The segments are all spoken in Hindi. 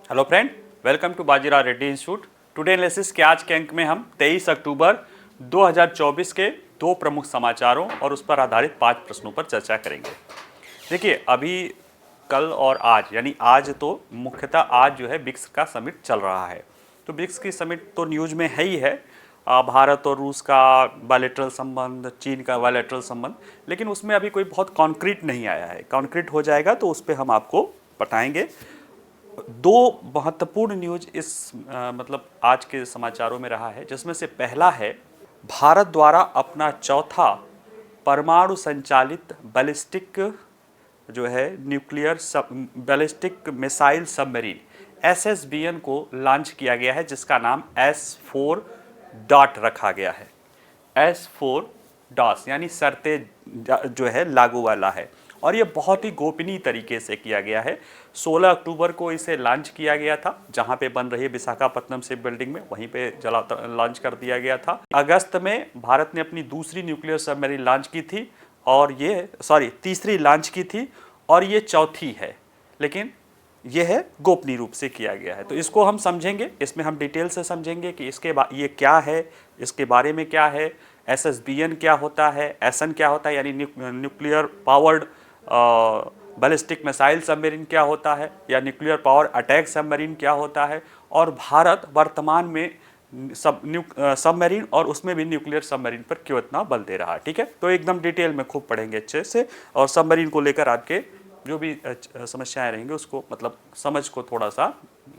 Hello friend, welcome to Bajirao Reddy institute. Today analysis के आज के अंक में हम 23 अक्टूबर 2024 के दो प्रमुख समाचारों और उस पर आधारित 5 प्रश्नों पर चर्चा करेंगे। देखिए, अभी कल और आज यानी आज तो मुख्यतः आज जो है ब्रिक्स का समिट चल रहा है। तो ब्रिक्स की समिट तो न्यूज़ में है ही है। भारत और रूस का बायलैटरल संबंध, चीन का बायलैटरल संबंध, लेकिन उसमें अभी कोई बहुत कॉन्क्रीट नहीं आया है। कॉन्क्रीट हो जाएगा तो उस पर हम आपको बताएंगे। दो महत्वपूर्ण न्यूज इस मतलब आज के समाचारों में रहा है, जिसमें से पहला है भारत द्वारा अपना चौथा परमाणु संचालित बैलिस्टिक जो है nuclear ballistic missile submarine SSBN को लॉन्च किया गया है, जिसका नाम S4 डॉट रखा गया है। S4 डॉस यानी शर्तें जो है लागू वाला है, और ये बहुत ही गोपनीय तरीके से किया गया है। 16 अक्टूबर को इसे लॉन्च किया गया था, जहां पे बन रही है विशाखापत्तनम शिप बिल्डिंग में, वहीं पे लॉन्च कर दिया गया था। अगस्त में भारत ने अपनी दूसरी न्यूक्लियर सबमरीन लॉन्च की थी, और ये तीसरी लॉन्च की थी, और ये चौथी है, लेकिन यह है गोपनीय रूप से किया गया है। तो इसको हम समझेंगे, इसमें हम डिटेल से समझेंगे कि ये क्या है, इसके बारे में क्या है, SSBN क्या होता है, SN क्या होता है यानी nuclear powered ballistic missile submarine क्या होता है, या न्यूक्लियर पावर अटैक सबमरीन क्या होता है, और भारत वर्तमान में सबमरीन और उसमें भी न्यूक्लियर सबमरीन पर क्यों इतना बल दे रहा है। ठीक है, तो एकदम डिटेल में खूब पढ़ेंगे अच्छे से, और सबमरीन को लेकर आपके जो भी समस्याएं रहेंगी उसको मतलब समझ को थोड़ा सा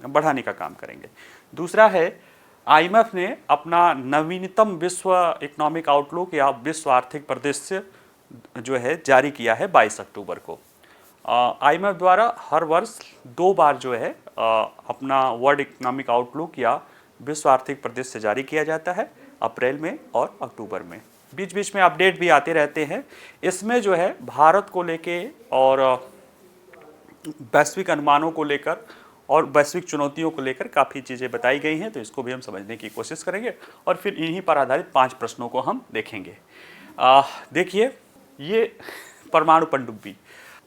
बढ़ाने का काम करेंगे। दूसरा है, IMF ने अपना नवीनतम विश्व इकोनॉमिक आउटलुक या विश्व आर्थिक परिदृश्य जो है जारी किया है 22 अक्टूबर को। IMF द्वारा हर वर्ष 2 बार जो है अपना वर्ल्ड इकोनॉमिक आउटलुक या विश्व आर्थिक परिदृश्य जारी किया जाता है, अप्रैल में और अक्टूबर में। बीच बीच में अपडेट भी आते रहते हैं। इसमें जो है भारत को लेके और वैश्विक अनुमानों को लेकर और वैश्विक चुनौतियों को लेकर काफ़ी चीज़ें बताई गई हैं, तो इसको भी हम समझने की कोशिश करेंगे, और फिर इन्हीं पर आधारित 5 प्रश्नों को हम देखेंगे। देखिए, ये परमाणु पनडुब्बी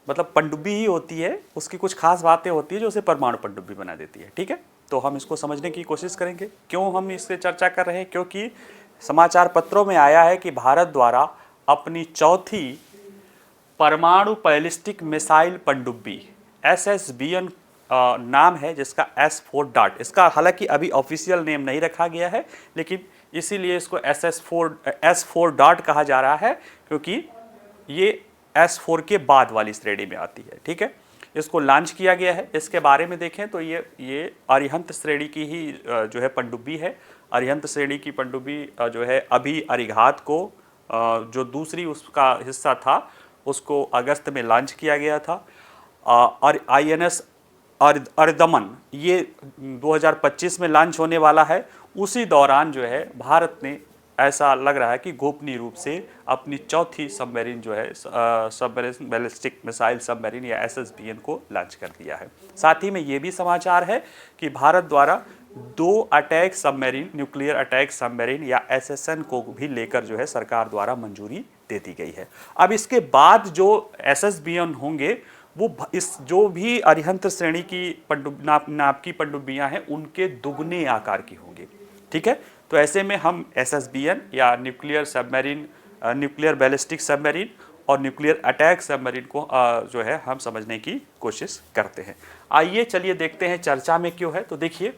मतलब पनडुब्बी ही होती है, उसकी कुछ खास बातें होती है जो उसे परमाणु पनडुब्बी बना देती है। ठीक है, तो हम इसको समझने की कोशिश करेंगे। क्यों हम इससे चर्चा कर रहे हैं? क्योंकि समाचार पत्रों में आया है कि भारत द्वारा अपनी चौथी परमाणु बैलिस्टिक मिसाइल पनडुब्बी SSBN नाम है, जिसका S4 डॉट, इसका हालांकि अभी ऑफिशियल नेम नहीं रखा गया है, लेकिन इसीलिए इसको S4 डॉट कहा जा रहा है, क्योंकि ये S4 के बाद वाली श्रेणी में आती है। ठीक है, इसको लॉन्च किया गया है। इसके बारे में देखें तो ये अरिहंत श्रेणी की ही जो है पनडुब्बी है। अरिहंत श्रेणी की पनडुब्बी जो है अभी अरिघात को जो दूसरी उसका हिस्सा था उसको अगस्त में लॉन्च किया गया था, और INS अर्दमन ये 2025 में लॉन्च होने वाला है। उसी दौरान जो है भारत ने, ऐसा लग रहा है कि गोपनीय रूप से, अपनी चौथी सबमरीन जो है सबमरीन बैलिस्टिक मिसाइल सबमरीन या SSBN को लॉन्च कर दिया है। साथ ही में ये भी समाचार है कि भारत द्वारा 2 attack submarine, nuclear attack submarine या SSN को भी लेकर जो है सरकार द्वारा मंजूरी दे दी गई है। अब इसके बाद जो SSBN होंगे वो इस जो भी अरिहंत श्रेणी की नाप की पनडुब्बियां हैं उनके दुगने आकार की होंगी। ठीक है, तो ऐसे में हम SSBN या nuclear submarine, nuclear ballistic submarine और न्यूक्लियर अटैक सबमरीन को जो है हम समझने की कोशिश करते हैं। आइए चलिए देखते हैं चर्चा में क्यों है। तो देखिए,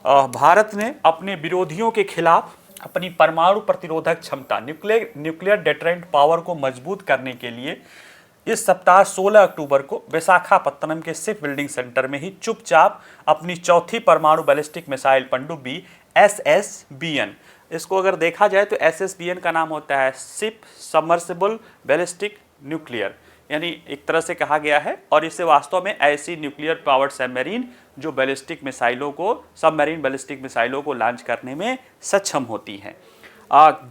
भारत ने अपने विरोधियों के खिलाफ अपनी परमाणु प्रतिरोधक क्षमता, न्यूक्लियर डेटरेंट पावर को मजबूत करने के लिए इस सप्ताह 16 अक्टूबर को विशाखापत्तनम के शिप बिल्डिंग सेंटर में ही चुपचाप अपनी चौथी परमाणु बैलिस्टिक मिसाइल पनडुब्बी SSBN, इसको अगर देखा जाए तो SSBN का नाम होता है शिप सबमर्सिबल बैलिस्टिक न्यूक्लियर, यानी एक तरह से कहा गया है, और इसे वास्तव में ऐसी न्यूक्लियर पावर्ड सबमरीन जो बैलिस्टिक मिसाइलों को, सबमरीन बैलिस्टिक मिसाइलों को लॉन्च करने में सक्षम होती हैं।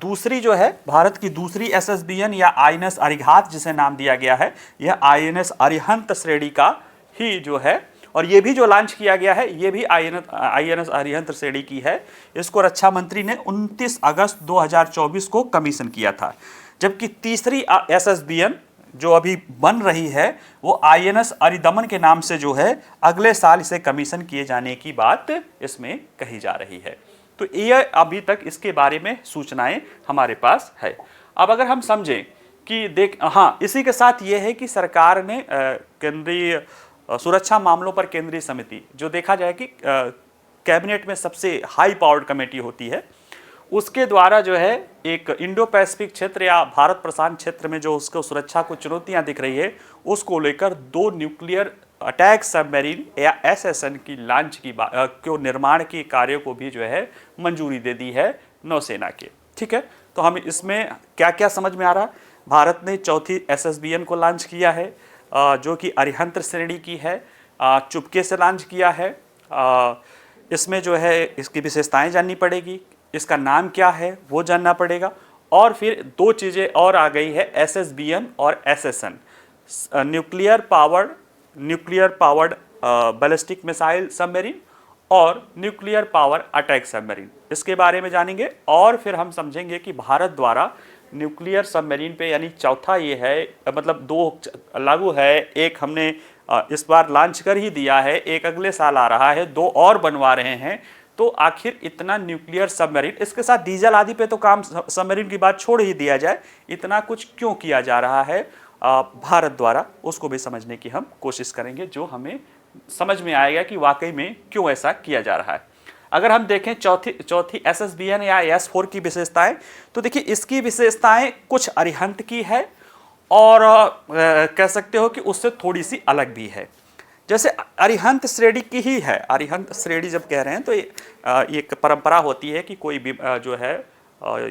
दूसरी जो है भारत की दूसरी SSBN या INS अरिघात जिसे नाम दिया गया है, यह INS अरिहंत श्रेणी का ही जो है, और ये भी जो लॉन्च किया गया है ये भी INS अरिहंत श्रेणी की है। इसको रक्षा मंत्री ने 29 अगस्त 2024 को कमीशन किया था। जबकि तीसरी SSBN जो अभी बन रही है वो INS अरिदमन के नाम से जो है अगले साल इसे कमीशन किए जाने की बात इसमें कही जा रही है। तो ये अभी तक इसके बारे में सूचनाएं हमारे पास है। अब अगर हम समझें कि हाँ, इसी के साथ ये है कि सरकार ने केंद्रीय सुरक्षा मामलों पर केंद्रीय समिति, जो देखा जाए कि कैबिनेट में सबसे हाई पावर्ड कमेटी होती है, उसके द्वारा जो है एक इंडो पैसिफिक क्षेत्र या भारत प्रशांत क्षेत्र में जो उसको सुरक्षा को चुनौतियां दिख रही है, उसको लेकर 2 न्यूक्लियर अटैक सबमरीन या SSN की लॉन्च की को निर्माण के कार्य को भी जो है मंजूरी दे दी है नौसेना के। ठीक है, तो हम इसमें क्या क्या समझ में आ रहा? भारत ने चौथी SSBN को लॉन्च किया है, जो कि अरिहंत श्रेणी की है, चुपके से लॉन्च किया है। इसमें जो है इसकी विशेषताएं जाननी पड़ेगी, इसका नाम क्या है वो जानना पड़ेगा, और फिर 2 चीज़ें और आ गई है, SSBN और SSN, nuclear powered ballistic missile submarine और न्यूक्लियर पावर अटैक सबमरीन। इसके बारे में जानेंगे और फिर हम समझेंगे कि भारत द्वारा न्यूक्लियर सबमरीन पे, यानी चौथा ये है, मतलब 2 लागू है, एक हमने इस बार लॉन्च कर ही दिया है, एक अगले साल आ रहा है, 2 और बनवा रहे हैं। तो आखिर इतना न्यूक्लियर सबमरीन, इसके साथ डीजल आदि पे तो काम सबमरीन की बात छोड़ ही दिया जाए, इतना कुछ क्यों किया जा रहा है भारत द्वारा, उसको भी समझने की हम कोशिश करेंगे, जो हमें समझ में आएगा कि वाकई में क्यों ऐसा किया जा रहा है। अगर हम देखें चौथी SSBN या S4 की विशेषताएं, तो देखिए इसकी विशेषताएं कुछ अरिहंत की है और कह सकते हो कि उससे थोड़ी सी अलग भी है। जैसे अरिहंत श्रेणी की ही है, अरिहंत श्रेणी जब कह रहे हैं तो ये एक परंपरा होती है कि कोई भी जो है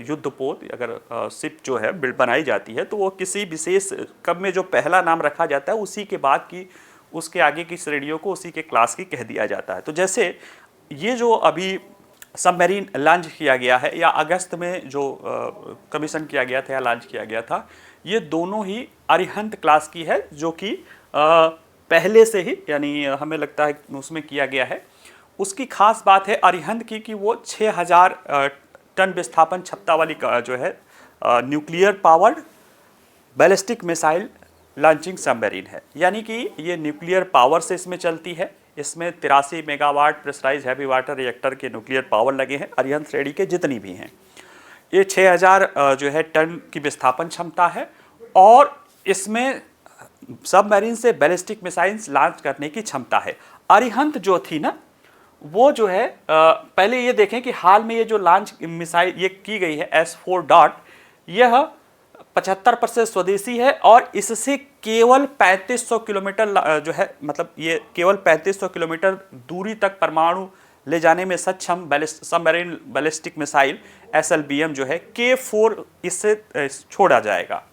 युद्धपोत, अगर शिप जो है बनाई जाती है, तो वो किसी विशेष कब में जो पहला नाम रखा जाता है, उसी के बाद की उसके आगे की श्रेणियों को उसी के क्लास की कह दिया जाता है। तो जैसे ये जो अभी सबमरीन लॉन्च किया गया है, या अगस्त में जो कमीशन किया गया था या लॉन्च किया गया था, ये दोनों ही अरिहंत क्लास की है, जो कि पहले से ही, यानी हमें लगता है उसमें किया गया है। उसकी खास बात है अरिहंत की कि वो 6000 टन विस्थापन क्षमता वाली जो है nuclear powered ballistic missile launching submarine है, यानी कि ये न्यूक्लियर पावर से इसमें चलती है। इसमें 83 megawatt pressurize heavy water reactor के न्यूक्लियर पावर लगे हैं, अरिहंत श्रेणी के जितनी भी हैं। ये 6000 जो है टन की विस्थापन क्षमता है, और इसमें सबमरीन से बैलिस्टिक मिसाइल्स लॉन्च करने की क्षमता है। अरिहंत जो थी ना, वो जो है पहले ये देखें कि हाल में ये जो लॉन्च मिसाइल ये की गई है S4 डॉट, यह 75% स्वदेशी है, और इससे केवल 3500 किलोमीटर जो है, मतलब ये केवल 3500 किलोमीटर दूरी तक परमाणु ले जाने में सक्षम सबमरीन बैलिस्टिक मिसाइल SLBM जो है K4 इससे छोड़ा जाएगा।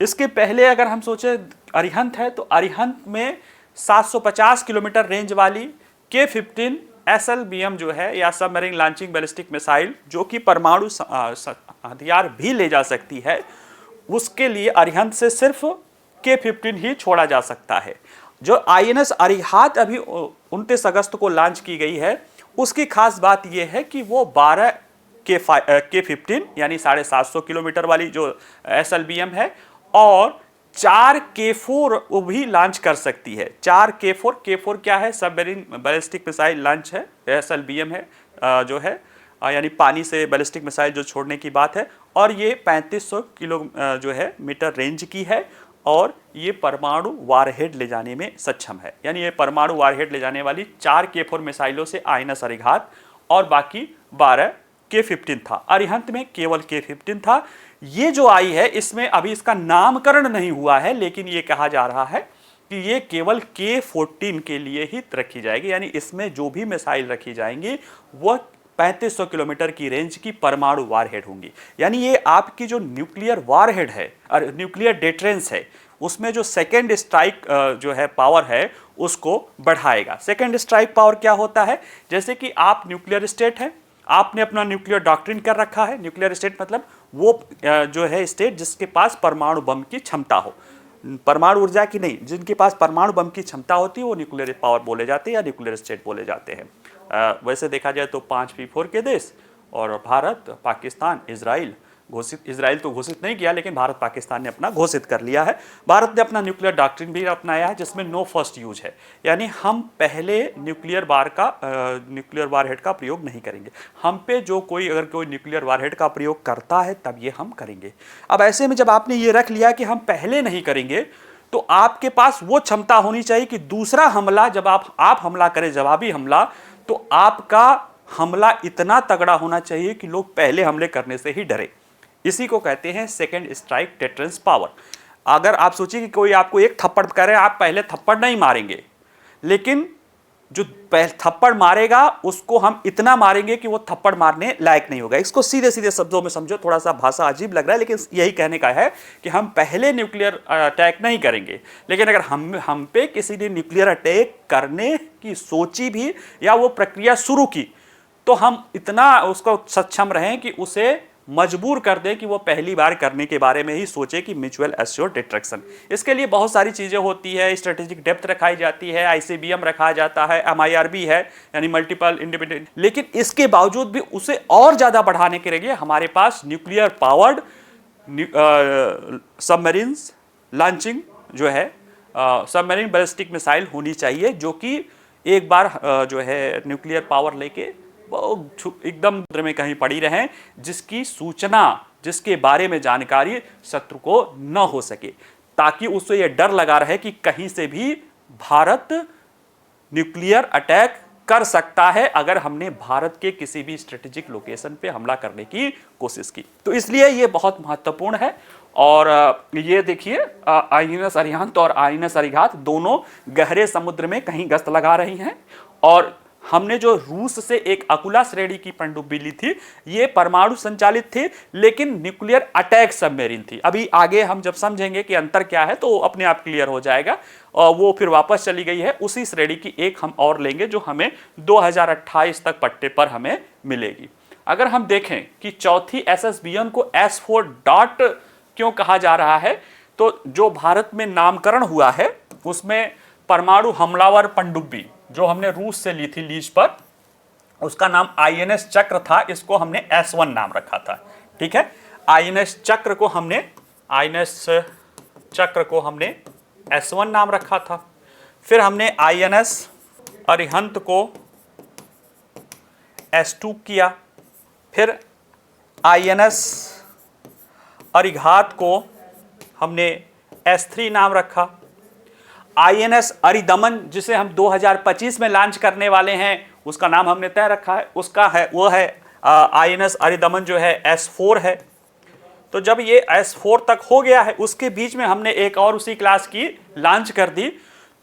इसके पहले अगर हम सोचे अरिहंत है, तो अरिहंत में 750 किलोमीटर रेंज वाली K15 SLBM जो है, या सबमरीन लॉन्चिंग बैलिस्टिक मिसाइल, जो कि परमाणु हथियार भी ले जा सकती है, उसके लिए अरिहंत से सिर्फ K15 ही छोड़ा जा सकता है। जो INS अरिहंत अभी 29 अगस्त को लॉन्च की गई है, उसकी खास बात यह है कि वो 12 K15 यानी 750 किलोमीटर वाली जो SLBM है, और 4 K4 वो भी लॉन्च कर सकती है। 4 K4 क्या है? सबमरीन बैलिस्टिक मिसाइल लॉन्च है, SLBM है जो है, यानी पानी से बैलिस्टिक मिसाइल जो छोड़ने की बात है, और ये 3500 किलो जो है मीटर रेंज की है, और ये परमाणु वारहेड ले जाने में सक्षम है। यानी ये परमाणु वारहेड ले जाने वाली 4 K4 मिसाइलों से INS अरिहंत, और बाकी 12 K15 था। अरिहंत में केवल K15 था। ये जो आई है, इसमें अभी इसका नामकरण नहीं हुआ है, लेकिन ये कहा जा रहा है कि ये केवल K14 के लिए ही रखी जाएगी, यानी इसमें जो भी मिसाइल रखी जाएंगी वह 3500 किलोमीटर की रेंज की परमाणु वारहेड होंगी। यानी ये आपकी जो न्यूक्लियर वारहेड है और न्यूक्लियर डिटरेंस है, उसमें जो सेकेंड स्ट्राइक जो है पावर है, उसको बढ़ाएगा। सेकेंड स्ट्राइक पावर क्या होता है? जैसे कि आप न्यूक्लियर स्टेट है, आपने अपना न्यूक्लियर डॉक्ट्रिन कर रखा है। न्यूक्लियर स्टेट मतलब वो जो है स्टेट जिसके पास परमाणु बम की क्षमता हो, परमाणु ऊर्जा की नहीं, जिनके पास परमाणु बम की क्षमता होती है वो न्यूक्लियर पावर बोले जाते हैं या न्यूक्लियर स्टेट बोले जाते हैं। वैसे देखा जाए तो 5 P4 के देश, और भारत, पाकिस्तान, इजराइल, घोषित, इजराइल तो घोषित नहीं किया, लेकिन भारत पाकिस्तान ने अपना घोषित कर लिया है। भारत ने अपना न्यूक्लियर डॉक्ट्रिन भी अपनाया है, जिसमें नो फर्स्ट यूज है, यानी हम पहले न्यूक्लियर वारहेड का प्रयोग नहीं करेंगे। हम पे जो कोई अगर कोई न्यूक्लियर वारहेड का प्रयोग करता है तब ये हम करेंगे। अब ऐसे में जब आपने ये रख लिया कि हम पहले नहीं करेंगे, तो आपके पास वो क्षमता होनी चाहिए कि दूसरा हमला जब आप हमला करें, जवाबी हमला, तो आपका हमला इतना तगड़ा होना चाहिए कि लोग पहले हमले करने से ही डरे। इसी को कहते हैं सेकंड स्ट्राइक डेटरेंस पावर। अगर आप सोचिए कि कोई आपको एक थप्पड़ करे, आप पहले थप्पड़ नहीं मारेंगे, लेकिन जो पहले थप्पड़ मारेगा उसको हम इतना मारेंगे कि वो थप्पड़ मारने लायक नहीं होगा। इसको सीधे सीधे शब्दों में समझो, थोड़ा सा भाषा अजीब लग रहा है, लेकिन यही कहने का है कि हम पहले न्यूक्लियर अटैक नहीं करेंगे, लेकिन अगर हम पे किसी ने न्यूक्लियर अटैक करने की सोची भी या वो प्रक्रिया शुरू की, तो हम इतना उसको सक्षम रहें कि उसे मजबूर कर दें कि वो पहली बार करने के बारे में ही सोचे कि म्यूचुअल एश्योर्ड डिस्ट्रक्शन। इसके लिए बहुत सारी चीज़ें होती है, स्ट्रेटेजिक डेप्थ रखाई जाती है, ICBM रखा जाता है, MIRB है यानी मल्टीपल इंडिपेंडेंट, लेकिन इसके बावजूद भी उसे और ज़्यादा बढ़ाने के लिए हमारे पास न्यूक्लियर पावर्ड सबमरीन्स लॉन्चिंग जो है सबमरीन बैलिस्टिक मिसाइल होनी चाहिए, जो कि एक बार जो है न्यूक्लियर पावर लेके एकदम समुद्र में कहीं पड़ी रहें, जिसकी सूचना, जिसके बारे में जानकारी शत्रु को न हो सके, ताकि उससे यह डर लगा रहे कि कहीं से भी भारत न्यूक्लियर अटैक कर सकता है अगर हमने भारत के किसी भी स्ट्रेटेजिक लोकेशन पे हमला करने की कोशिश की। तो इसलिए ये बहुत महत्वपूर्ण है। और ये देखिए INS अरिहंत और INS अरिघात दोनों गहरे समुद्र में कहीं गश्त लगा रही हैं, और हमने जो रूस से एक अकुला श्रेणी की पनडुब्बी ली थी, ये परमाणु संचालित थी लेकिन न्यूक्लियर अटैक सबमरीन थी। अभी आगे हम जब समझेंगे कि अंतर क्या है तो अपने आप क्लियर हो जाएगा। और वो फिर वापस चली गई है। उसी श्रेणी की एक हम और लेंगे जो हमें 2028 तक पट्टे पर हमें मिलेगी। अगर हम देखें कि चौथी SSBN को S4 डॉट क्यों कहा जा रहा है, तो जो भारत में नामकरण हुआ है उसमें परमाणु हमलावर पनडुब्बी जो हमने रूस से ली थी लीज पर, उसका नाम INS चक्र था, इसको हमने S1 नाम रखा था। ठीक है, INS चक्र को हमने S1 नाम रखा था। फिर हमने INS अरिहंत को S2 किया, फिर INS अरिघात को हमने S3 नाम रखा। INS अरिदमन जिसे हम 2025 में लॉन्च करने वाले हैं, उसका नाम हमने तय रखा है, वो है INS अरिदमन जो है S4 है। तो जब ये S4 तक हो गया है, उसके बीच में हमने एक और उसी क्लास की लॉन्च कर दी।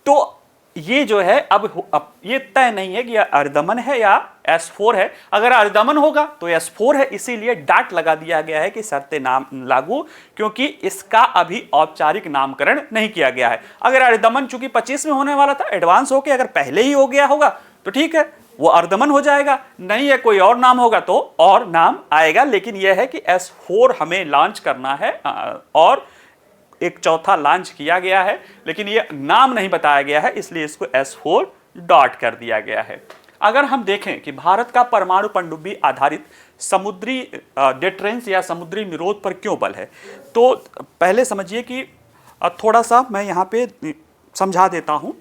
तो ये जो है अब ये तय नहीं है कि यह अरिदमन है या S4 है। अगर अरिदमन होगा तो S4 है, इसीलिए डाट लगा दिया गया है कि शर्तें नाम लागू, क्योंकि इसका अभी औपचारिक नामकरण नहीं किया गया है। अगर अरिदमन चूंकि 25 में होने वाला था, एडवांस होके अगर पहले ही हो गया होगा तो ठीक है, वो अरिदमन हो जाएगा, नहीं है कोई और नाम होगा तो और नाम आएगा। लेकिन यह है कि S4 हमें लॉन्च करना है और एक चौथा लॉन्च किया गया है, लेकिन ये नाम नहीं बताया गया है, इसलिए इसको S4 डॉट कर दिया गया है। अगर हम देखें कि भारत का परमाणु पनडुब्बी आधारित समुद्री डिटरेंस या समुद्री निरोध पर क्यों बल है, तो पहले समझिए कि थोड़ा सा मैं यहाँ पे समझा देता हूँ।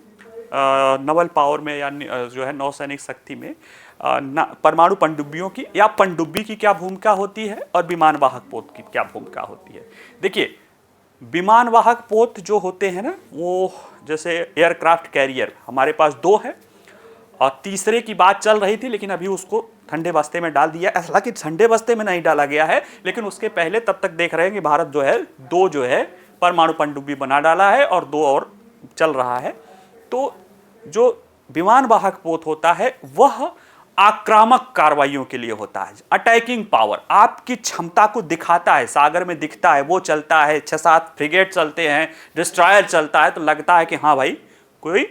नवल पावर में या जो है नौसैनिक शक्ति में परमाणु पनडुब्बियों की या पनडुब्बी की क्या भूमिका होती है और विमान वाहक पोत की क्या भूमिका होती है। देखिए, विमान वाहक पोत जो होते हैं ना, वो जैसे एयरक्राफ्ट कैरियर हमारे पास 2 है और तीसरे की बात चल रही थी, लेकिन अभी उसको ठंडे बस्ते में डाल दिया। हालांकि ठंडे बस्ते में नहीं डाला गया है, लेकिन उसके पहले तब तक देख रहे हैं कि भारत जो है 2 जो है परमाणु पनडुब्बी बना डाला है और 2 और चल रहा है। तो जो विमान वाहक पोत होता है वह आक्रामक कार्रवाइयों के लिए होता है। अटैकिंग पावर आपकी क्षमता को दिखाता है, सागर में दिखता है, वो चलता है, 6-7 फ्रिगेट चलते हैं, डिस्ट्रॉयर चलता है, तो लगता है कि हाँ भाई कोई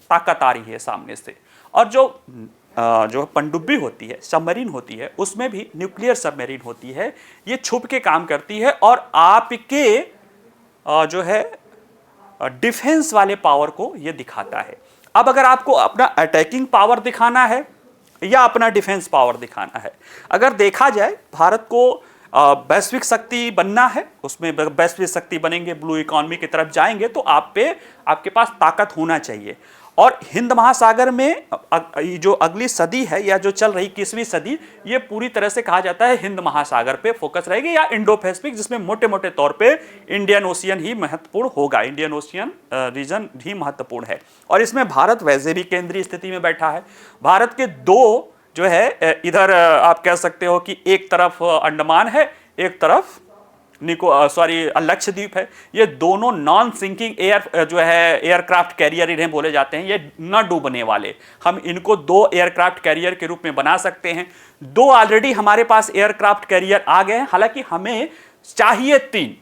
ताकत आ रही है सामने से। और जो पनडुब्बी होती है, सबमरीन होती है, उसमें भी न्यूक्लियर सबमरीन होती है, ये छुप के काम करती है और आपके जो है डिफेंस वाले पावर को ये दिखाता है। अब अगर आपको अपना अटैकिंग पावर दिखाना है या अपना डिफेंस पावर दिखाना है, अगर देखा जाए भारत को वैश्विक शक्ति बनना है, उसमें वैश्विक शक्ति बनेंगे, ब्लू इकोनॉमी की तरफ जाएंगे, तो आपके पास ताकत होना चाहिए। और हिंद महासागर में जो अगली सदी है या जो चल रही 21वीं सदी, ये पूरी तरह से कहा जाता है हिंद महासागर पे फोकस रहेगी, या इंडो पैसिफिक, जिसमें मोटे मोटे तौर पे इंडियन ओशियन ही महत्वपूर्ण होगा, इंडियन ओशियन रीजन ही महत्वपूर्ण है। और इसमें भारत वैसे भी केंद्रीय स्थिति में बैठा है। भारत के दो जो है इधर आप कह सकते हो कि एक तरफ अंडमान है, एक तरफ लक्षद्वीप है। ये दोनों नॉन सिंकिंग एयरक्राफ्ट कैरियर इन्हें बोले जाते हैं, ये न डूबने वाले। हम इनको 2 एयरक्राफ्ट कैरियर के रूप में बना सकते हैं। 2 ऑलरेडी हमारे पास एयरक्राफ्ट कैरियर आ गए हैं, हालांकि हमें चाहिए 3,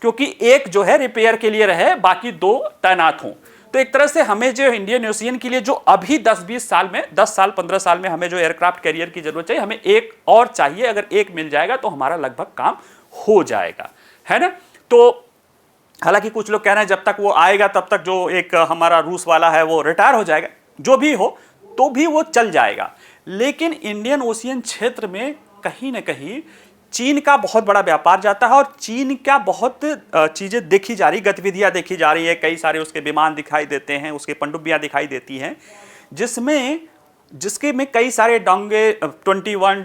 क्योंकि एक जो है रिपेयर के लिए रहे, बाकी 2 तैनात हों। तो एक तरह से हमें जो इंडियन ओशियन के लिए जो अभी 10-20 साल में, 10 साल 15 साल में हमें जो एयरक्राफ्ट कैरियर की जरूरत चाहिए, हमें एक और चाहिए। अगर एक मिल जाएगा तो हमारा लगभग काम हो जाएगा, है ना। तो हालांकि कुछ लोग कह रहे हैं जब तक वो आएगा तब तक जो एक हमारा रूस वाला है वो रिटायर हो जाएगा, जो भी हो तो भी वो चल जाएगा। लेकिन इंडियन ओशियन क्षेत्र में कहीं ना कहीं चीन का बहुत बड़ा व्यापार जाता है, और चीन का बहुत चीजें देखी जा रही, गतिविधियां देखी जा रही है। कई सारे उसके विमान दिखाई देते हैं, उसके पनडुब्बियां दिखाई देती हैं, जिसके में कई सारे डोंगे 21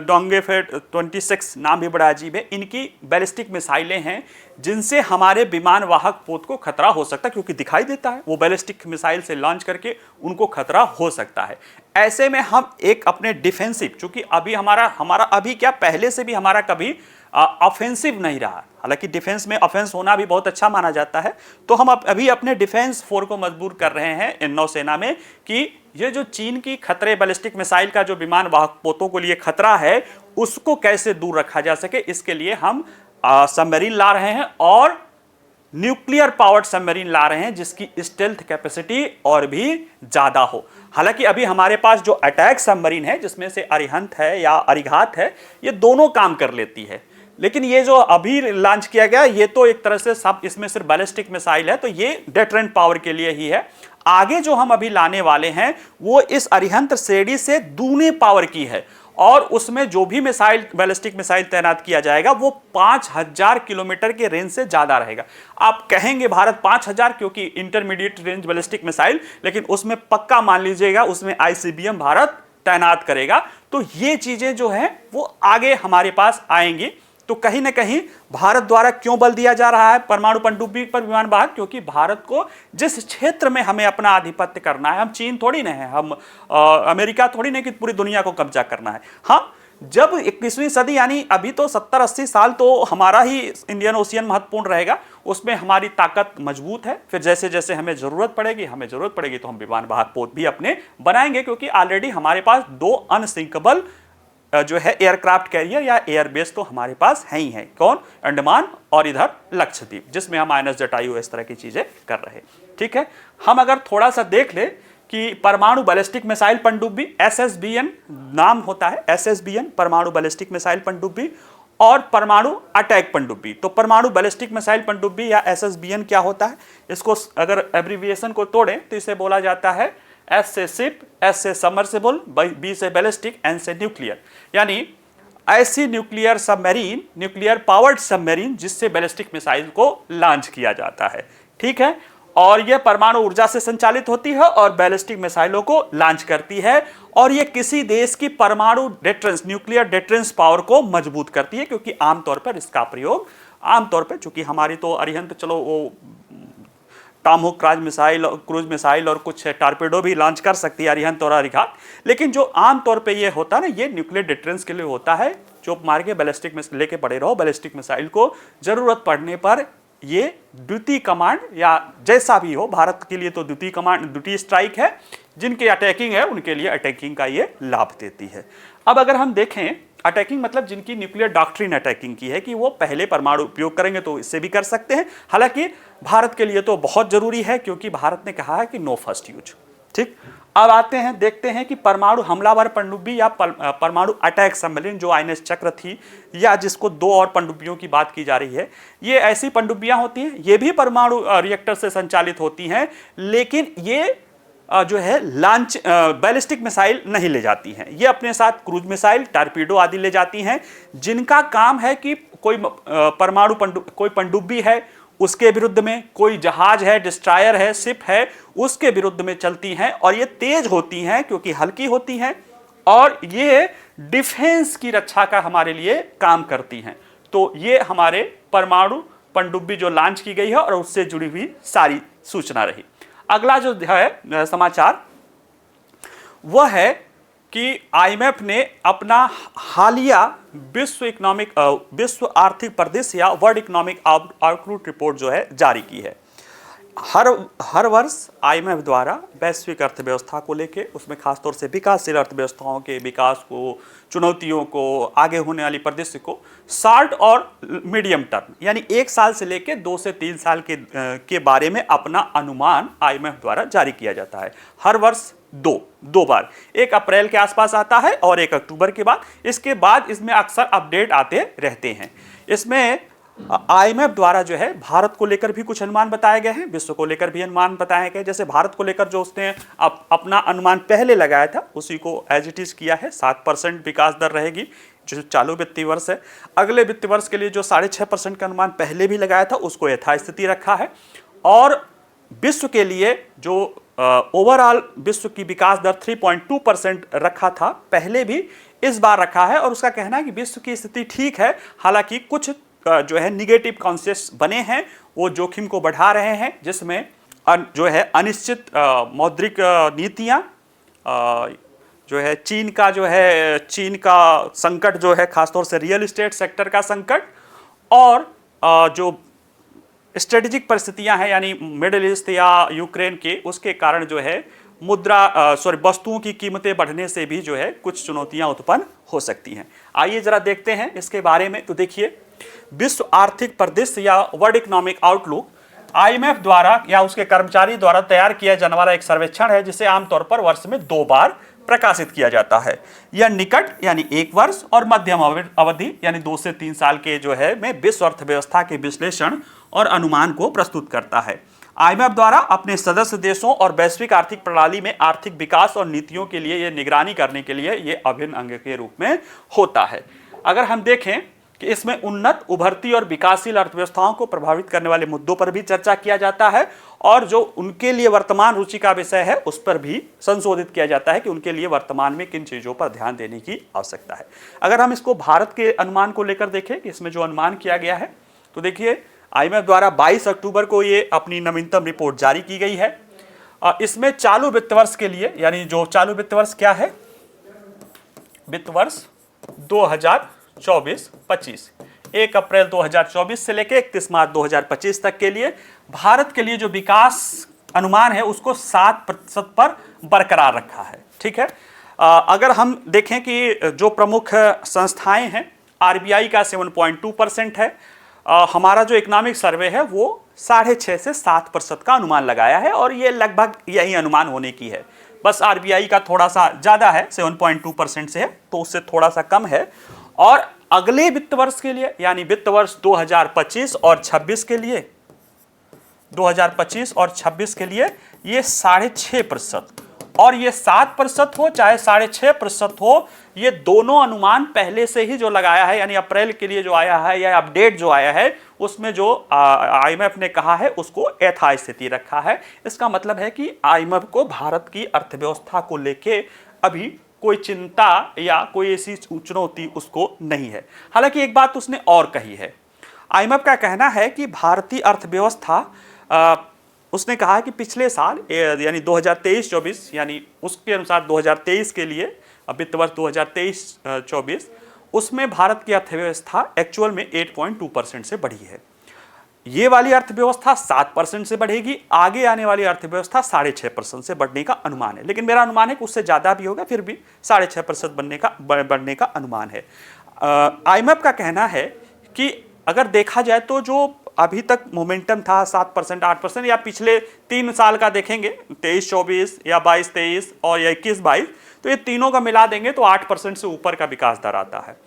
डोंगे फिर 26 नाम भी बड़ा अजीब है, इनकी बैलिस्टिक मिसाइलें हैं, जिनसे हमारे विमान वाहक पोत को खतरा हो सकता है, क्योंकि दिखाई देता है वो बैलिस्टिक मिसाइल से लॉन्च करके उनको खतरा हो सकता है। ऐसे में हम एक अपने डिफेंसिव, चूंकि अभी हमारा अभी क्या, पहले से भी हमारा कभी ऑफेंसिव नहीं रहा, हालांकि डिफेंस में ऑफेंस होना भी बहुत अच्छा माना जाता है। तो हम अभी अपने डिफेंस फोर्स को मजबूर कर रहे हैं नौसेना में, कि ये जो चीन की खतरे, बैलिस्टिक मिसाइल का जो विमान वाहक पोतों के लिए खतरा है, उसको कैसे दूर रखा जा सके, इसके लिए हम सबमरीन ला रहे हैं, और न्यूक्लियर पावर्ड सबमरीन ला रहे हैं, जिसकी स्टेल्थ कैपेसिटी और भी ज्यादा हो। हालांकि अभी हमारे पास जो अटैक सबमरीन है, जिसमें से अरिहंत है या अरिघात है, ये दोनों काम कर लेती है। लेकिन ये जो अभी लॉन्च किया गया, ये तो एक तरह से सब, इसमें सिर्फ बैलिस्टिक मिसाइल है, तो ये डेटरेंट पावर के लिए ही है। आगे जो हम अभी लाने वाले हैं वो इस अरिहंत श्रेणी से दूने पावर की है, और उसमें जो भी मिसाइल, बैलिस्टिक मिसाइल तैनात किया जाएगा वो 5000 किलोमीटर के रेंज से ज्यादा रहेगा। आप कहेंगे भारत 5000 क्योंकि इंटरमीडिएट रेंज बैलिस्टिक मिसाइल, लेकिन उसमें पक्का मान लीजिएगा उसमें ICBM भारत तैनात करेगा। तो ये चीजें जो है वो आगे हमारे पास आएंगी। तो कहीं ना कहीं भारत द्वारा क्यों बल दिया जा रहा है परमाणु पनडुब्बी पर विमान वाहक, क्योंकि भारत को जिस क्षेत्र में हमें अपना आधिपत्य करना है, हम चीन थोड़ी ना है, हम अमेरिका थोड़ी ना कि पूरी दुनिया को कब्जा करना है। हाँ, जब 21वीं सदी यानी अभी तो 70-80 साल तो हमारा ही इंडियन ओशियन महत्वपूर्ण रहेगा, उसमें हमारी ताकत मजबूत है। फिर जैसे जैसे हमें जरूरत पड़ेगी तो हम विमान वाहक पोत भी अपने बनाएंगे, क्योंकि ऑलरेडी हमारे पास 2 अनसिंकेबल जो है एयरक्राफ्ट कैरियर या एयरबेस तो हमारे पास है ही है। कौन? अंडमान और इधर लक्षद्वीप, जिसमें हम INS जटायु इस तरह की चीजें कर रहे हैं। ठीक है, हम अगर थोड़ा सा देख ले कि परमाणु बैलिस्टिक मिसाइल पनडुब्बी, SSBN नाम होता है, SSBN परमाणु बैलिस्टिक मिसाइल पनडुब्बी, और परमाणु अटैक पनडुब्बी। तो परमाणु बैलिस्टिक मिसाइल पनडुब्बी या SSBN क्या होता है, इसको अगर एब्रीविएशन को तोड़ें तो इसे बोला जाता है S से शिप, S से सबमर्सिबल, B से बैलिस्टिक, N से न्यूक्लियर। यानी ऐसी nuclear submarine, nuclear powered submarine जिससे बैलिस्टिक मिसाइल को लॉन्च किया जाता है। ठीक है, और यह परमाणु ऊर्जा से संचालित होती है और बैलिस्टिक मिसाइलों को लॉन्च करती है, और यह किसी देश की परमाणु डेटरेंस, न्यूक्लियर डेटरेंस पावर को मजबूत करती है, क्योंकि आमतौर पर इसका प्रयोग, आमतौर पर चूंकि हमारी तो अरिहंत, चलो वो टॉमहोक क्रूज मिसाइल और कुछ टारपेडो भी लॉन्च कर सकती है अरिहंत और अरिघात, लेकिन जो आमतौर पे ये होता है ना, ये न्यूक्लियर डिटरेंस के लिए होता है। चुप मार के बैलिस्टिक लेके पड़े रहो, बैलिस्टिक मिसाइल को जरूरत पड़ने पर ये द्वितीय कमांड या जैसा भी हो, भारत के लिए तो द्वितीय कमांड, द्वितीय स्ट्राइक है, जिनके अटैकिंग है उनके लिए अटैकिंग का ये लाभ देती है। अब अगर हम देखें अटैकिंग मतलब जिनकी न्यूक्लियर डॉक्ट्रिन अटैकिंग की है कि वो पहले परमाणु उपयोग करेंगे तो इससे भी कर सकते हैं। हालांकि भारत के लिए तो बहुत जरूरी है, क्योंकि भारत ने कहा है कि नो फर्स्ट यूज। ठीक, अब आते हैं, देखते हैं कि परमाणु हमलावर पनडुब्बी या परमाणु अटैक सबमरीन जो INS चक्र थी, या जिसको 2 और पनडुब्बियों की बात की जा रही है, ये ऐसी पनडुब्बियां होती हैं, ये भी परमाणु रिएक्टर से संचालित होती हैं, लेकिन ये जो है लॉन्च बैलिस्टिक मिसाइल नहीं ले जाती हैं। ये अपने साथ क्रूज मिसाइल, टारपीडो आदि ले जाती हैं, जिनका काम है कि कोई परमाणु कोई पनडुब्बी है उसके विरुद्ध में, कोई जहाज है, डिस्ट्रॉयर है, शिप है, उसके विरुद्ध में चलती हैं। और ये तेज होती हैं क्योंकि हल्की होती हैं और ये डिफेंस की रक्षा का हमारे लिए काम करती हैं। तो ये हमारे परमाणु पनडुब्बी जो लॉन्च की गई है और उससे जुड़ी हुई सारी सूचना रही। अगला जो है समाचार वह है कि आईएमएफ ने अपना हालिया विश्व आर्थिक परिदृश्य या वर्ल्ड इकोनॉमिक आउटलुक रिपोर्ट जो है जारी की है। हर वर्ष आईएमएफ द्वारा वैश्विक अर्थव्यवस्था को लेके, उसमें खासतौर से विकासशील अर्थव्यवस्थाओं के विकास को, चुनौतियों को, आगे होने वाली परिदृश्य को शॉर्ट और मीडियम टर्म यानी 1 साल से लेके 2 से 3 साल के बारे में अपना अनुमान आईएमएफ द्वारा जारी किया जाता है। हर वर्ष दो बार, 1 अप्रैल के आसपास आता है और 1 अक्टूबर के बाद। इसके बाद इसमें अक्सर अपडेट आते रहते हैं। इसमें आईएमएफ द्वारा जो है भारत को लेकर भी कुछ अनुमान बताए गए हैं, विश्व को लेकर भी अनुमान बताए गए। जैसे भारत को लेकर जो उसने अपना अनुमान पहले लगाया था उसी को एज इट इज किया है। 7% विकास दर रहेगी जो चालू वित्तीय वर्ष है। अगले वित्तीय वर्ष के लिए जो 6.5% का अनुमान पहले भी लगाया था उसको यथास्थिति रखा है। और विश्व के लिए जो ओवरऑल विश्व की विकास दर 3.2% रखा था पहले भी, इस बार रखा है। और उसका कहना है कि विश्व की स्थिति ठीक है, हालांकि कुछ जो है निगेटिव कॉन्सेप्ट्स बने हैं, वो जोखिम को बढ़ा रहे हैं, जिसमें जो है अनिश्चित मौद्रिक नीतियां, जो है चीन का संकट जो है, खासतौर से रियल एस्टेट सेक्टर का संकट, और जो स्ट्रेटेजिक परिस्थितियां हैं यानी मिडिल ईस्ट या यूक्रेन के, उसके कारण जो है वस्तुओं की कीमतें बढ़ने से भी जो है कुछ चुनौतियां उत्पन्न हो सकती हैं। आइए जरा देखते हैं इसके बारे में। तो देखिए, विश्व आर्थिक परिदृश्य या वर्ल्ड इकोनॉमिक आउटलुक आईएमएफ द्वारा या उसके कर्मचारी द्वारा तैयार किया जाने वाला एक सर्वेक्षण है, जिसे आमतौर पर वर्ष में 2 बार प्रकाशित किया जाता है। यह निकट यानी 1 वर्ष और मध्यम अवधि यानी 2 से 3 साल के जो है में विश्व अर्थव्यवस्था के विश्लेषण और अनुमान को प्रस्तुत करता है। आईएमएफ द्वारा अपने सदस्य देशों और वैश्विक आर्थिक प्रणाली में आर्थिक विकास और नीतियों के लिए यह निगरानी करने के लिए यह अभिन्न अंग के रूप में होता है। अगर हम देखें कि इसमें उन्नत, उभरती और विकासशील अर्थव्यवस्थाओं को प्रभावित करने वाले मुद्दों पर भी चर्चा किया जाता है और जो उनके लिए वर्तमान रुचि का विषय है उस पर भी संशोधित किया जाता है कि उनके लिए वर्तमान में किन चीज़ों पर ध्यान देने की आवश्यकता है। अगर हम इसको भारत के अनुमान को लेकर देखें कि इसमें जो अनुमान किया गया है, तो देखिए आईएमएफ द्वारा 22 अक्टूबर को ये अपनी नवीनतम रिपोर्ट जारी की गई है। इसमें चालू वित्त वर्ष के लिए, यानी जो चालू वित्त वर्ष क्या है, वित्त वर्ष 2024-25, 1 अप्रैल 2024 से लेकर 31 मार्च 2025 तक के लिए भारत के लिए जो विकास अनुमान है उसको 7% पर बरकरार रखा है। ठीक है। अगर हम देखें कि जो प्रमुख संस्थाएं हैं, आरबीआई का 7.2% है। हमारा जो इकोनॉमिक सर्वे है वो 6.5 से 7% का अनुमान लगाया है और ये लगभग यही अनुमान होने की है। बस आरबीआई का थोड़ा सा ज़्यादा है, 7.2% से है, तो उससे थोड़ा सा कम है। और अगले वित्त वर्ष के लिए यानी वित्त वर्ष 2025 और 26 के लिए, 2025 और 26 के लिए ये 6.5% और ये 7% हो चाहे 6.5% हो, ये दोनों अनुमान पहले से ही जो लगाया है, यानी अप्रैल के लिए जो आया है या अपडेट जो आया है उसमें जो आईएमएफ ने कहा है उसको यथास्थिति रखा है। इसका मतलब है कि आईएमएफ को भारत की अर्थव्यवस्था को लेके अभी कोई चिंता या कोई ऐसी चुनौती उसको नहीं है। हालांकि एक बात उसने और कही है, आईएमएफ का कहना है कि भारतीय अर्थव्यवस्था, उसने कहा कि पिछले साल यानी 2023-24 यानी उसके अनुसार 2023 के लिए वित्त वर्ष 2023-24 उसमें भारत की अर्थव्यवस्था एक्चुअल में 8.2% से बढ़ी है। ये वाली अर्थव्यवस्था 7% से बढ़ेगी, आगे आने वाली अर्थव्यवस्था 6.5% से बढ़ने का अनुमान है। लेकिन मेरा अनुमान है कि उससे ज़्यादा भी होगा, फिर भी 6.5% बढ़ने का अनुमान है। आईएमएफ का कहना है कि अगर देखा जाए तो जो अभी तक मोमेंटम था 7%, 8% या पिछले 3 साल का देखेंगे 23-24 या 22-23 और या 21-22, तो ये तीनों का मिला देंगे तो 8% से ऊपर का विकास दर आता है।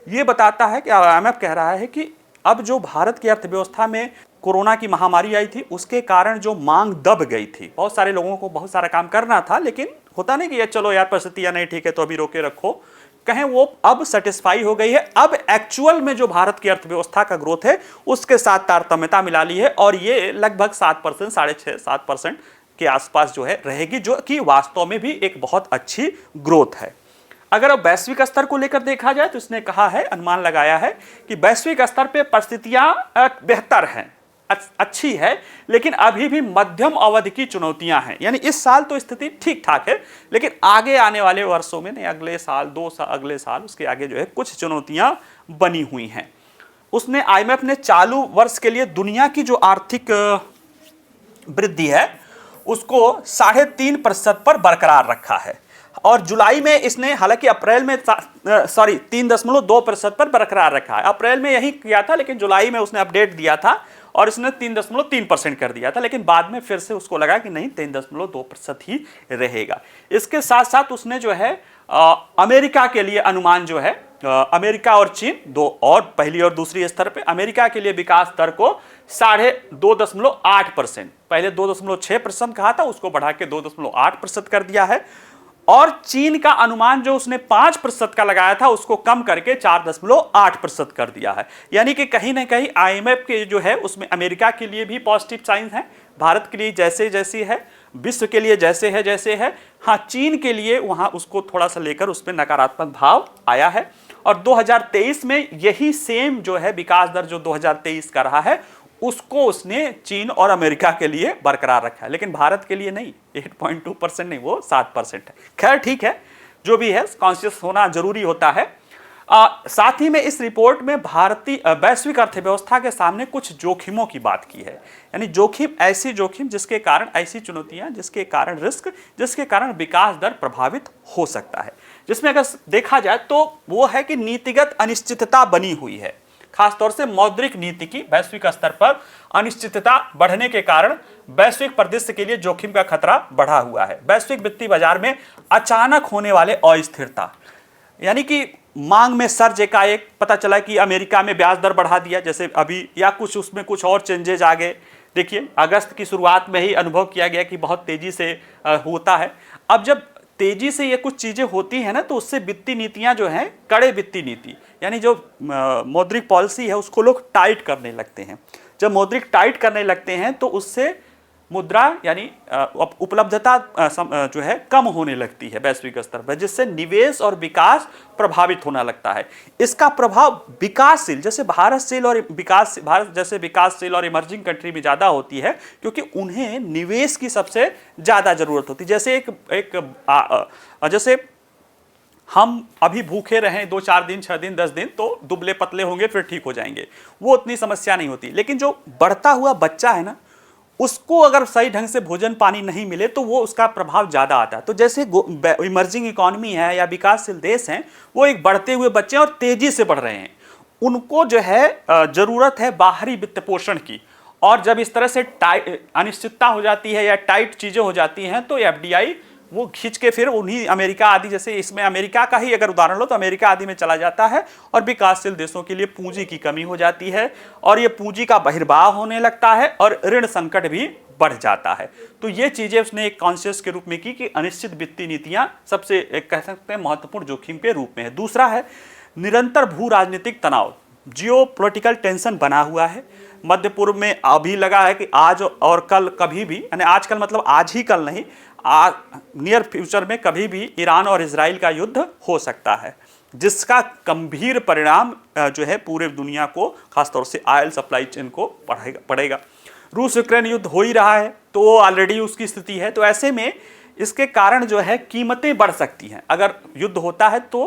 ये बताता है कि आईएमएफ कह रहा है कि अब जो भारत की अर्थव्यवस्था में कोरोना की महामारी आई थी, उसके कारण जो मांग दब गई थी, बहुत सारे लोगों को बहुत सारा काम करना था, लेकिन होता नहीं कि ये चलो यार परिस्थितियां नहीं ठीक है तो अभी रोके रखो, कहें वो अब सेटिस्फाई हो गई है। अब एक्चुअल में जो भारत की अर्थव्यवस्था का ग्रोथ है उसके साथ तारतम्यता मिला ली है और ये लगभग 7%, 6.5-7% के आसपास जो है रहेगी, जो कि वास्तव में भी एक बहुत अच्छी ग्रोथ है। अगर अब वैश्विक स्तर को लेकर देखा जाए तो इसने कहा है, अनुमान लगाया है कि वैश्विक स्तर पे परिस्थितियां बेहतर हैं, अच्छी है, लेकिन अभी भी मध्यम अवधि की चुनौतियां हैं। यानी इस साल तो स्थिति ठीक ठाक है, लेकिन आगे आने वाले वर्षों में, नहीं अगले साल, 2 साल, अगले साल, उसके आगे जो है कुछ चुनौतियां बनी हुई हैं। उसने आईएमएफ ने चालू वर्ष के लिए दुनिया की जो आर्थिक वृद्धि है उसको 3.5% पर बरकरार रखा है और जुलाई में इसने, हालांकि अप्रैल में 3.2% पर बरकरार रखा है। अप्रैल में यही किया था, लेकिन जुलाई में उसने अपडेट दिया था और इसने 3.3% कर दिया था, लेकिन बाद में फिर से उसको लगा कि नहीं 3.2% ही रहेगा। इसके साथ साथ उसने जो है अमेरिका के लिए अनुमान जो है, अमेरिका और चीन दो और पहली और दूसरी स्तर पे, अमेरिका के लिए विकास दर को 2.8%, पहले 2.6% कहा था, उसको बढ़ा के 2.8% कर दिया है। और चीन का अनुमान जो उसने 5% का लगाया था उसको कम करके 4.8% कर दिया है। यानी कि कहीं ना कहीं आईएमएफ के जो है उसमें अमेरिका के लिए भी पॉजिटिव साइंस है, भारत के लिए जैसी है, विश्व के लिए जैसे है, हाँ चीन के लिए वहां उसको थोड़ा सा लेकर उस पर नकारात्मक भाव आया है। और 2023 में यही सेम जो है विकास दर जो 2023 का रहा है उसको उसने चीन और अमेरिका के लिए बरकरार रखा है, लेकिन भारत के लिए नहीं, 8.2% नहीं, वो 7% है। खैर ठीक है, जो भी है कॉन्शियस होना जरूरी होता है। साथ ही में इस रिपोर्ट में भारतीय वैश्विक अर्थव्यवस्था के सामने कुछ जोखिमों की बात की है। यानी जोखिम, ऐसी जोखिम जिसके कारण, ऐसी चुनौतियां जिसके कारण रिस्क, जिसके कारण विकास दर प्रभावित हो सकता है। जिसमें अगर देखा जाए तो वो है कि नीतिगत अनिश्चितता बनी हुई है, खासतौर से मौद्रिक नीति की वैश्विक स्तर पर अनिश्चितता बढ़ने के कारण वैश्विक परिदृश्य के लिए जोखिम का खतरा बढ़ा हुआ है। वैश्विक वित्तीय बाजार में अचानक होने वाले अस्थिरता, यानी कि मांग में सर्ज, एकाएक पता चला कि अमेरिका में ब्याज दर बढ़ा दिया जैसे अभी, या कुछ उसमें कुछ और चेंजेज आ गए। देखिए अगस्त की शुरुआत में ही अनुभव किया गया कि बहुत तेजी से होता है। अब जब तेजी से ये कुछ चीजें होती हैं ना तो उससे वित्तीय नीतियां जो हैं, कड़े वित्तीय नीति यानी जो मौद्रिक पॉलिसी है उसको लोग टाइट करने लगते हैं। जब मौद्रिक टाइट करने लगते हैं तो उससे मुद्रा यानी उपलब्धता जो है कम होने लगती है वैश्विक स्तर पर, जिससे निवेश और विकास प्रभावित होने लगता है। इसका प्रभाव विकासशील जैसे भारत जैसे विकासशील और इमर्जिंग कंट्री में ज्यादा होती है, क्योंकि उन्हें निवेश की सबसे ज्यादा जरूरत होती है। जैसे जैसे हम अभी भूखे रहें 2-4 दिन, 6 दिन, 10 दिन तो दुबले पतले होंगे फिर ठीक हो जाएंगे, वो उतनी समस्या नहीं होती। लेकिन जो बढ़ता हुआ बच्चा है ना, उसको अगर सही ढंग से भोजन पानी नहीं मिले तो वो उसका प्रभाव ज़्यादा आता है। तो जैसे इमर्जिंग इकोनॉमी है या विकासशील देश हैं, वो एक बढ़ते हुए बच्चे और तेजी से बढ़ रहे हैं, उनको जो है ज़रूरत है बाहरी वित्त पोषण की। और जब इस तरह से अनिश्चितता हो जाती है या टाइट चीज़ें हो जाती हैं तो एफडीआई वो खींच के फिर उन्हीं अमेरिका आदि, जैसे इसमें अमेरिका का ही अगर उदाहरण लो तो अमेरिका आदि में चला जाता है और विकासशील देशों के लिए पूंजी की कमी हो जाती है और ये पूंजी का बहिर्वाह होने लगता है और ऋण संकट भी बढ़ जाता है। तो ये चीजें उसने एक कॉन्शियस के रूप में की कि अनिश्चित वित्तीय नीतियां सबसे कह सकते हैं महत्वपूर्ण जोखिम के रूप में है। दूसरा है निरंतर भू राजनीतिक तनाव, जियो पोलिटिकल टेंशन बना हुआ है। मध्य पूर्व में अभी लगा है कि आज और कल कभी भी, यानी आजकल मतलब आज ही कल नहीं, नियर फ्यूचर में कभी भी ईरान और इजराइल का युद्ध हो सकता है, जिसका गंभीर परिणाम जो है पूरे दुनिया को, खासतौर से ऑयल सप्लाई चेन को पड़ेगा। रूस यूक्रेन युद्ध हो ही रहा है तो ऑलरेडी उसकी स्थिति है। तो ऐसे में इसके कारण जो है कीमतें बढ़ सकती हैं। अगर युद्ध होता है तो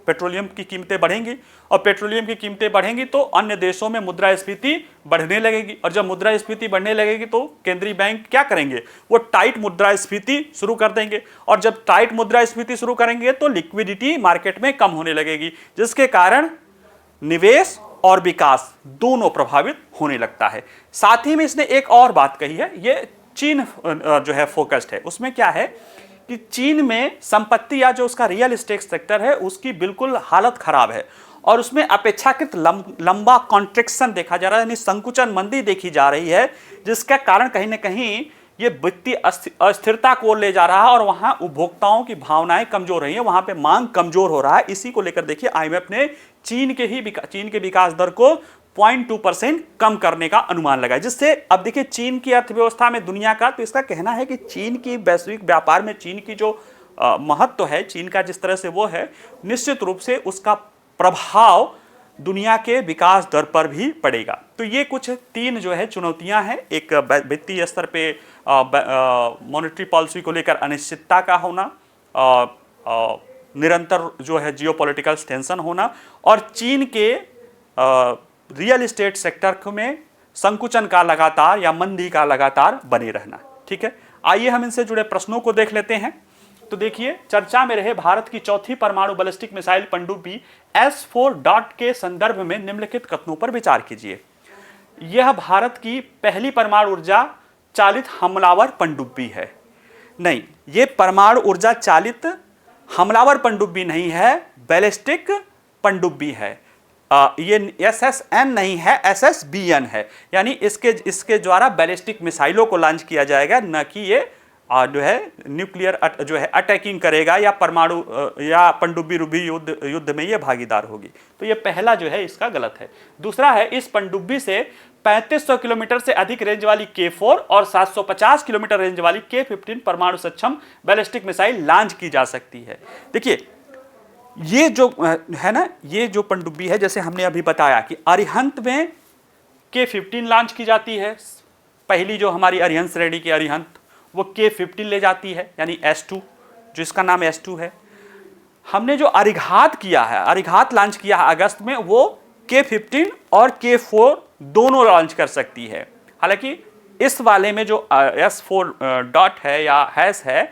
पेट्रोलियम की कीमतें बढ़ेंगी और पेट्रोलियम की कीमतें बढ़ेंगी तो अन्य देशों में मुद्रास्फीति बढ़ने लगेगी और जब मुद्रास्फीति बढ़ने लगेगी तो केंद्रीय बैंक क्या करेंगे, वो टाइट मुद्रास्फीति शुरू कर देंगे और जब टाइट मुद्रास्फीति शुरू करेंगे तो लिक्विडिटी मार्केट में कम होने लगेगी, जिसके कारण निवेश और विकास दोनों प्रभावित होने लगता है। साथ ही में इसने एक और बात कही है, ये चीन जो है फोकस्ड है। उसमें क्या है कि चीन में संपत्ति या जो उसका रियल एस्टेट सेक्टर है उसकी बिल्कुल हालत खराब है और उसमें अपेक्षाकृत लंबा कॉन्ट्रैक्शन देखा जा रहा है, यानी संकुचन मंदी देखी जा रही है, जिसका कारण कहीं ना कहीं ये वित्तीय अस्थिरता को ले जा रहा है और वहां उपभोक्ताओं की भावनाएं कमजोर रही है, वहां पे मांग कमजोर हो रहा है। इसी को लेकर देखिए आईएमएफ ने चीन के विकास दर को 0.2% कम करने का अनुमान लगाया, जिससे अब देखिए चीन की अर्थव्यवस्था में दुनिया का, तो इसका कहना है कि चीन की वैश्विक व्यापार में चीन की जो महत्व है, चीन का जिस तरह से वो है, निश्चित रूप से उसका प्रभाव दुनिया के विकास दर पर भी पड़ेगा। तो ये कुछ 3 जो है चुनौतियां हैं। एक वित्तीय स्तर पे मॉनेटरी पॉलिसी को लेकर अनिश्चितता का होना, निरंतर जो है जियोपॉलिटिकल टेंशन होना, और चीन के रियल एस्टेट सेक्टर में संकुचन का लगातार या मंदी का लगातार बने रहना। ठीक है, आइए हम इनसे जुड़े प्रश्नों को देख लेते हैं। तो देखिए, चर्चा में रहे भारत की चौथी परमाणु बैलिस्टिक मिसाइल पनडुब्बी S4 डॉट के संदर्भ में निम्नलिखित कथनों पर विचार कीजिए। यह भारत की पहली परमाणु ऊर्जा चालित हमलावर पनडुब्बी है। नहीं, यह परमाणु ऊर्जा चालित हमलावर पनडुब्बी नहीं है, बैलिस्टिक पनडुब्बी है। ये SSN नहीं है, SSBN है, यानी इसके द्वारा बैलिस्टिक मिसाइलों को लॉन्च किया जाएगा, न कि ये जो है न्यूक्लियर जो है अटैकिंग करेगा या परमाणु या पनडुब्बी युद्ध में ये भागीदार होगी। तो ये पहला जो है इसका गलत है। दूसरा है, इस पनडुब्बी से 3500 किलोमीटर से अधिक रेंज वाली K4 और 750 किलोमीटर रेंज वाली K15 परमाणु सक्षम बैलिस्टिक मिसाइल लॉन्च की जा सकती है। देखिए, ये जो है ना, ये जो पनडुब्बी है, जैसे हमने अभी बताया कि अरिहंत में K15 लॉन्च की जाती है, पहली जो हमारी अरिहंत श्रेणी की अरिहंत, वो K15 ले जाती है, यानी S2, जो इसका नाम S2 है। हमने जो अरिघात किया है, अरिघात लॉन्च किया है अगस्त में, वो K15 और K4 दोनों लॉन्च कर सकती है। हालांकि इस वाले में जो S4 डॉट है या हैश है,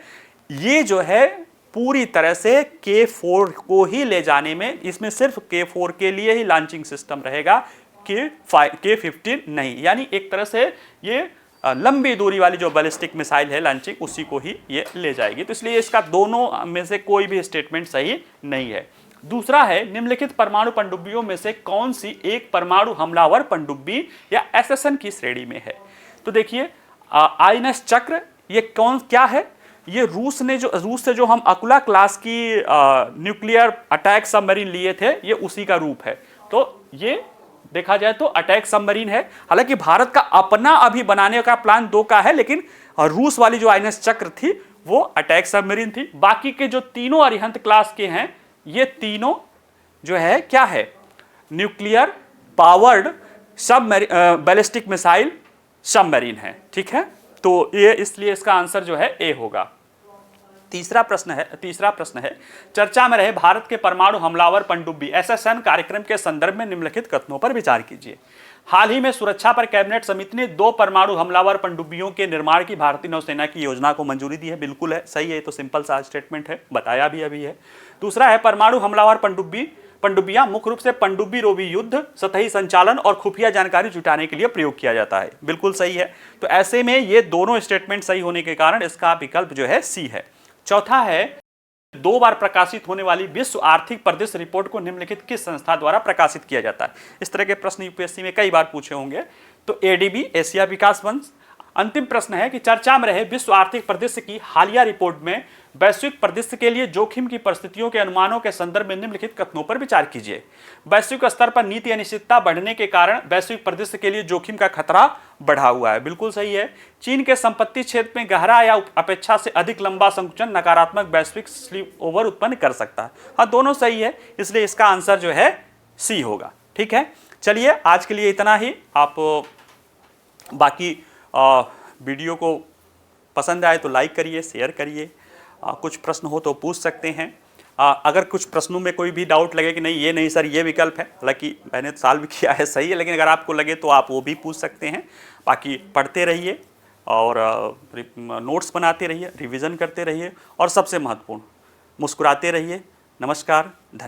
ये जो है पूरी तरह से K4 को ही ले जाने में, इसमें सिर्फ K4 के लिए ही लॉन्चिंग सिस्टम रहेगा, K15 नहीं। यानी एक तरह से ये लंबी दूरी वाली जो बैलिस्टिक मिसाइल है लॉन्चिंग, उसी को ही ये ले जाएगी। तो इसलिए इसका दोनों में से कोई भी स्टेटमेंट सही नहीं है। दूसरा है, निम्नलिखित परमाणु पनडुब्बियों में से कौन सी एक परमाणु हमलावर पनडुब्बी या SSN की श्रेणी में है? तो देखिए, INS चक्र ये क्या है? ये रूस से जो हम अकुला क्लास की न्यूक्लियर अटैक सबमरीन लिए थे, ये उसी का रूप है। तो ये देखा जाए तो अटैक सबमरीन है। हालांकि भारत का अपना अभी बनाने का प्लान 2 का है, लेकिन रूस वाली जो INS चक्र थी वो अटैक सबमरीन थी। बाकी के जो तीनों अरिहंत क्लास के हैं, ये तीनों जो है क्या है? Nuclear powered ballistic missile submarine है। ठीक है, तो ये इसलिए इसका आंसर जो है A होगा। तीसरा प्रश्न है, चर्चा में रहे भारत के परमाणु हमलावर पनडुब्बी SSN कार्यक्रम के संदर्भ में निम्नलिखित कथनों पर विचार कीजिए। हाल ही में सुरक्षा पर कैबिनेट समिति ने 2 परमाणु हमलावर पनडुब्बियों के निर्माण की भारतीय नौसेना की योजना को मंजूरी दी है। बिल्कुल है, सही है, तो सिंपल सा स्टेटमेंट है, बताया भी अभी है। दूसरा है, परमाणु हमलावर पनडुब्बियां मुख्य रूप से पनडुब्बी रोवी युद्ध, सतही संचालन और खुफिया जानकारी जुटाने के लिए प्रयोग किया जाता है। बिल्कुल सही है। तो ऐसे में ये दोनों स्टेटमेंट सही होने के कारण इसका विकल्प जो है C है। चौथा है, 2 बार प्रकाशित होने वाली विश्व आर्थिक परिदृश्य रिपोर्ट को निम्नलिखित किस संस्था द्वारा प्रकाशित किया जाता है? इस तरह के प्रश्न यूपीएससी में कई बार पूछे होंगे। तो ADB, एशिया विकास बैंक। अंतिम प्रश्न है कि चर्चा में रहे विश्व आर्थिक परिदृश्य की हालिया रिपोर्ट में वैश्विक परिदृश्य के लिए जोखिम की परिस्थितियों के अनुमानों के संदर्भ में निम्नलिखित कथनों पर विचार कीजिए। वैश्विक स्तर पर नीति अनिश्चितता बढ़ने के कारण वैश्विक परिदृश्य के लिए जोखिम का खतरा बढ़ा हुआ है। बिल्कुल सही है। चीन के संपत्ति क्षेत्र में गहरा या अपेक्षा से अधिक लंबा संकुचन नकारात्मक वैश्विक स्लिप ओवर उत्पन्न कर सकता है। हाँ, दोनों सही है, इसलिए इसका आंसर जो है C होगा। ठीक है, चलिए आज के लिए इतना ही। आप बाकी वीडियो को पसंद आए तो लाइक करिए, शेयर करिए। कुछ प्रश्न हो तो पूछ सकते हैं। अगर कुछ प्रश्नों में कोई भी डाउट लगे कि नहीं ये नहीं सर ये विकल्प है, हालांकि मैंने सॉल्व किया है, सही है, लेकिन अगर आपको लगे तो आप वो भी पूछ सकते हैं। बाकी पढ़ते रहिए और नोट्स बनाते रहिए, रिवीजन करते रहिए और सबसे महत्वपूर्ण, मुस्कुराते रहिए। नमस्कार, धन्यवाद।